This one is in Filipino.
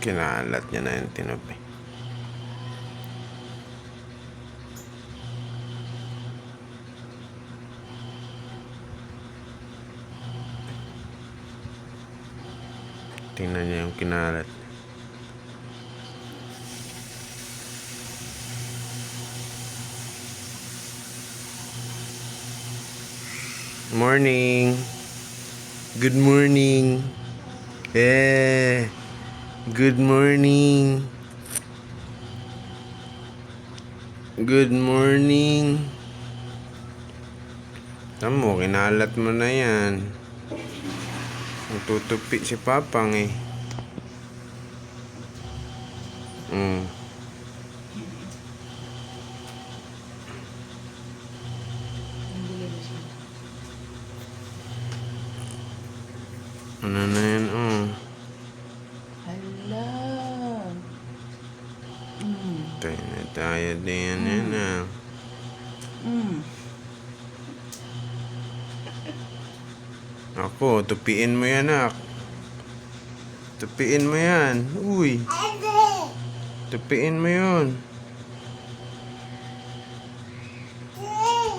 Kinalat niya na yung tinupi. Tingnan niya yung kinalat. Morning. Good morning. Good morning. Good morning. Tamo, kinalat mo na yan. Tutupi si Papang eh. Ano na yan, Hala. Tayo na tayo din yan Ako, tupiin mo yan, ak. Tupiin mo yan. Uy. Tupiin mo yun.